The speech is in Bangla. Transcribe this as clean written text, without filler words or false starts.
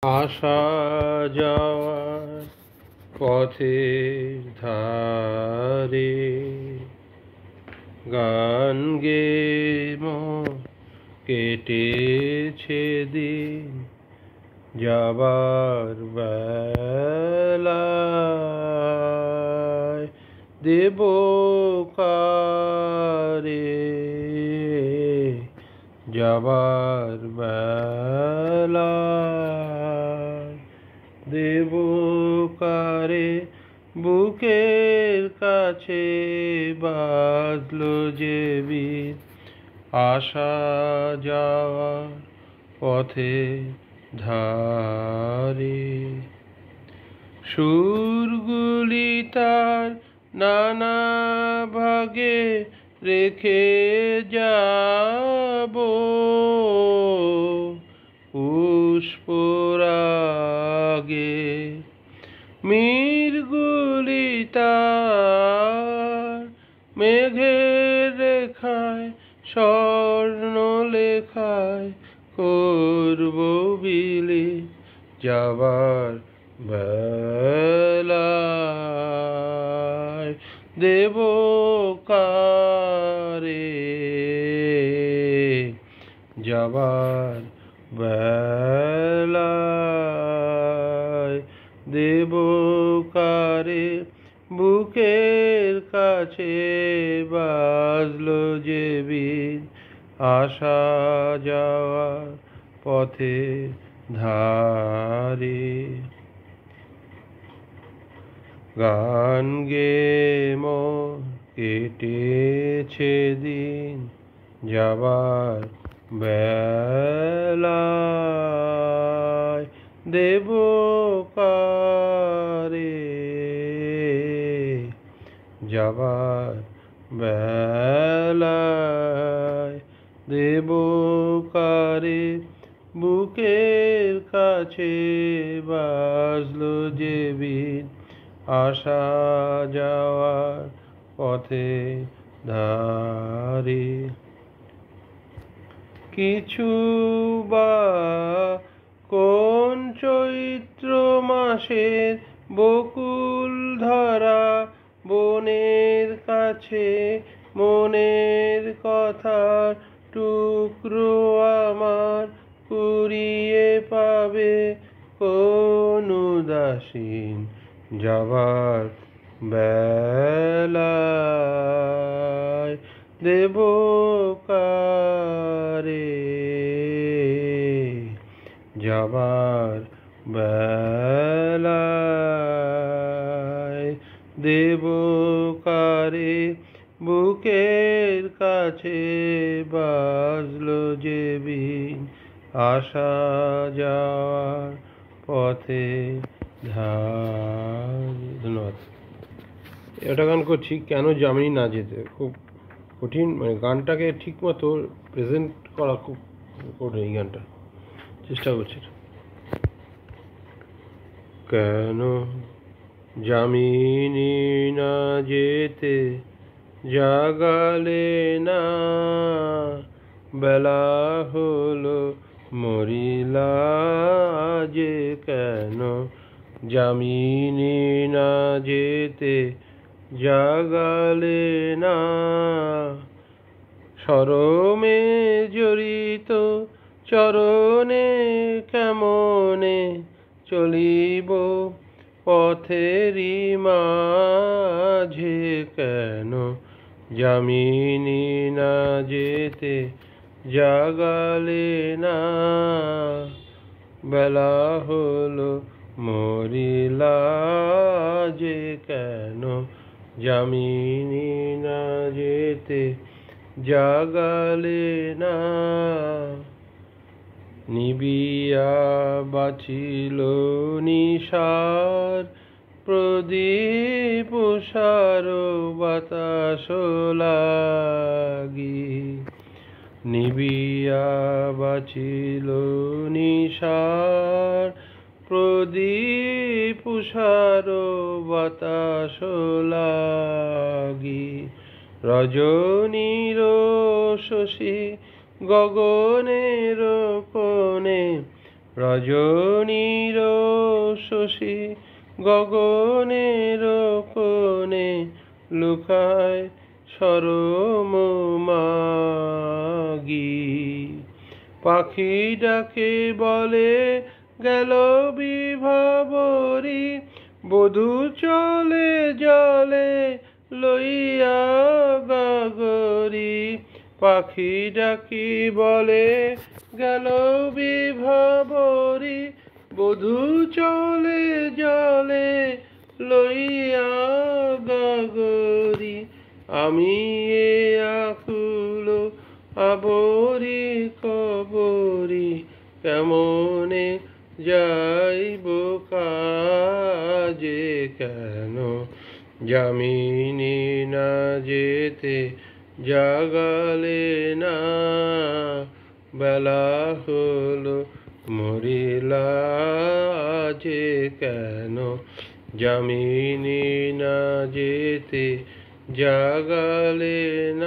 আসা যাওয়ার পথের ধারে গান গেয়ে মন কেটেছে দিন, যাবার বেলায় দেব কারে, যাবার বেলায় দেব কারে। বুকের কাছে বাজলো যে বীর, আসা যাওয়ার পথে ধারে। সুরগুলি তার নানা ভাগে রেখে যাব, পুষ্পরাগে মিরগুলি তার মেঘের রেখায় স্বর্ণ লেখায় করব বিলি, যাবার বেলায় দেব কারে, যাবার বেলায় দেব কারে। বুকের কাছে বাজলো যে বীর, আসা যাওয়ার পথে ধারে। গান গেয়ে মন কেটেছে দিন, যাবার বেলায় দেব কারে, যাবার বেলায় দেব কারে। বুকের কাছে বাজলো যে বীর, আসা যাওয়ার পথে ধারে। কিছু বা কোন চৈত্র মাসের বকুল ধরা বনের কাছে, মনের কথার টুকরো আমার কুড়িয়ে পাবে কোন উদাসীন, যাবার বেলায় দেব কারে, যাবার বেলায় দেব কারে। বুকের কাছে বাজলো যে বীর, আসা যাওয়ার পথে ধারে। ধন্যবাদ। এটা গান করছি কেন যামিনী না যেতে, খুব কঠিন, মানে গানটাকে ঠিক মতো প্রেজেন্ট করা খুব কঠিন। এই গানটা চেষ্টা করছি। কেন যামিনী না যেতে, জাগালে না, বেলা হলো মরিলা যে। কেন যামিনী না যেতে, জাগালে না, শরমে জড়িত চরণে কেমনে চলিব পথেরই মাঝে। কেন যামিনী না যেতে, জাগালে না, বেলা হলো মরিলা যে। কেন যামিনী না যেতে, জাগালে না, নিবিয়া বাঁচিল নিশার প্রদীপ উষার বাতাস লাগি। নিবিয়া বাঁচিল নিশার প্রদীপ উষার বাতাস লাগি। রজনীর শশী গগনের কোণে রজনীর শশী গগনের কোণে লুকায় সরম মাগি। পাখি ডাকে বলে গেল বিভাবরী, বধূ চলে জলে লইয়া গাগরি। পাখি ডাকি বলে গেল বিভাবরী, বধূ চলে জলে লইয়া গাগরি। আমি এ আকুল আবরি কবরি, কেমনে যাইব কাজে কেন যামিনী না যেতে জাগালে না। বেলা হলো মরিলা যে কেন যামিনী না যেতে জাগালে না।